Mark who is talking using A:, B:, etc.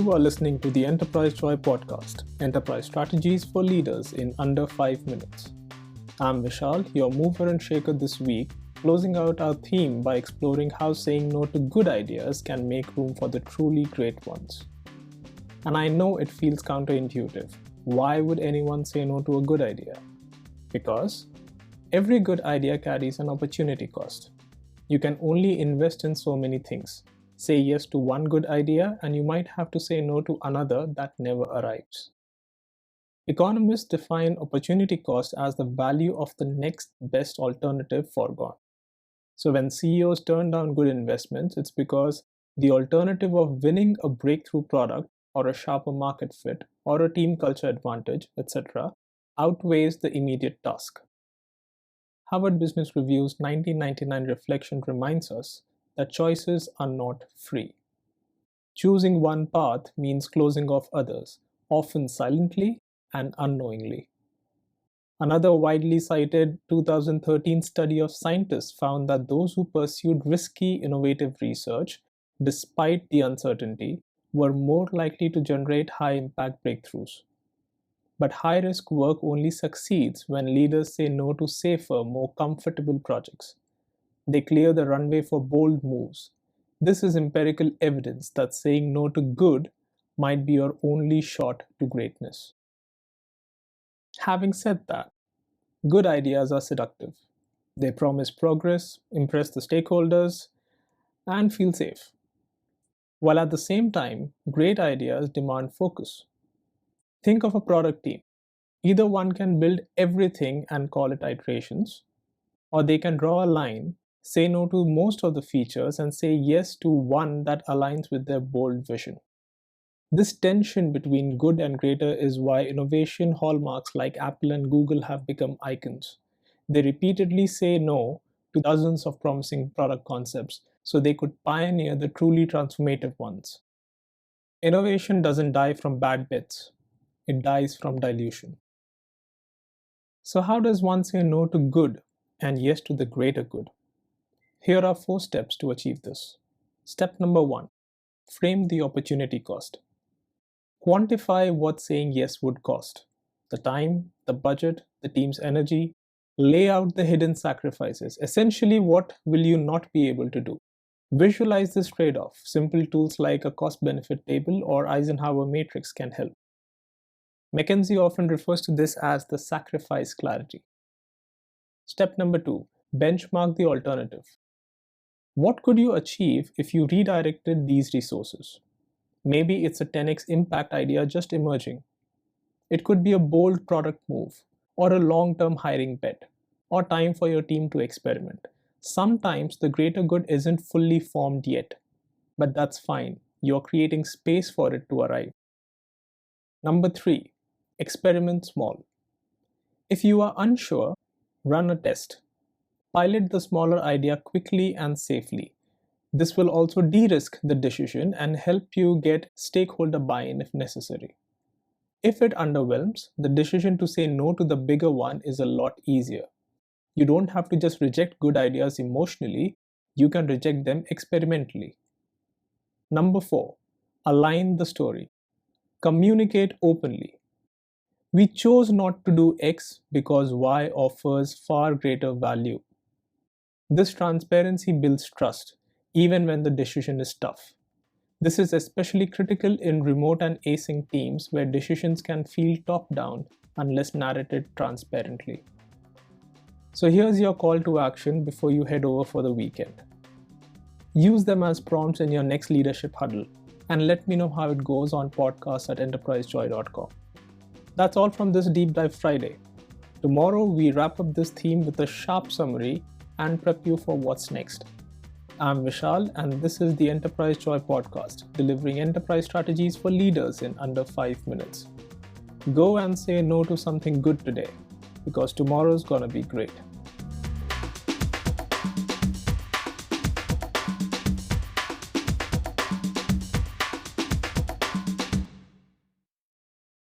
A: You are listening to the Enterprise Joy podcast, Enterprise Strategies for Leaders in Under 5 Minutes. I'm Vishal, your mover and shaker this week, closing out our theme by exploring how saying no to good ideas can make room for the truly great ones. And I know it feels counterintuitive. Why would anyone say no to a good idea? Because every good idea carries an opportunity cost. You can only invest in so many things. Say yes to one good idea, and you might have to say no to another that never arrives. Economists define opportunity cost as the value of the next best alternative foregone. So when CEOs turn down good investments, it's because the alternative of winning a breakthrough product or a sharper market fit or a team culture advantage, etc., outweighs the immediate task. Harvard Business Review's 1999 reflection reminds us that choices are not free. Choosing one path means closing off others, often silently and unknowingly. Another widely cited 2013 study of scientists found that those who pursued risky, innovative research, despite the uncertainty, were more likely to generate high-impact breakthroughs. But high-risk work only succeeds when leaders say no to safer, more comfortable projects. They clear the runway for bold moves. This is empirical evidence that saying no to good might be your only shot to greatness. Having said that, good ideas are seductive. They promise progress, impress the stakeholders, and feel safe. While at the same time, great ideas demand focus. Think of a product team. Either one can build everything and call it iterations, or they can draw a line, say no to most of the features, and say yes to one that aligns with their bold vision. This tension between good and greater is why innovation hallmarks like Apple and Google have become icons. They repeatedly say no to dozens of promising product concepts so they could pioneer the truly transformative ones. Innovation doesn't die from bad bits, it dies from dilution. So how does one say no to good and yes to the greater good? Here are 4 steps to achieve this. Step number 1. Frame the opportunity cost. Quantify what saying yes would cost. The time, the budget, the team's energy. Lay out the hidden sacrifices. Essentially, what will you not be able to do? Visualize this trade-off. Simple tools like a cost-benefit table or Eisenhower matrix can help. McKinsey often refers to this as the sacrifice clarity. Step number 2. Benchmark the alternative. What could you achieve if you redirected these resources? Maybe it's a 10x impact idea just emerging. It could be a bold product move, or a long-term hiring bet, or time for your team to experiment. Sometimes the greater good isn't fully formed yet, but that's fine. You're creating space for it to arrive. Number 3. Experiment small. If you are unsure, run a test. Pilot the smaller idea quickly and safely. This will also de-risk the decision and help you get stakeholder buy-in if necessary. If it underwhelms, the decision to say no to the bigger one is a lot easier. You don't have to just reject good ideas emotionally, you can reject them experimentally. Number 4. Align the story. Communicate openly. We chose not to do X because Y offers far greater value. This transparency builds trust, even when the decision is tough. This is especially critical in remote and async teams where decisions can feel top-down unless narrated transparently. So here's your call to action before you head over for the weekend. Use them as prompts in your next leadership huddle, and let me know how it goes on podcast@enterprisejoy.com. That's all from this Deep Dive Friday. Tomorrow we wrap up this theme with a sharp summary and prep you for what's next. I'm Vishal, and this is the Enterprise Joy podcast, delivering enterprise strategies for leaders in under 5 minutes. Go and say no to something good today, because tomorrow's gonna be great.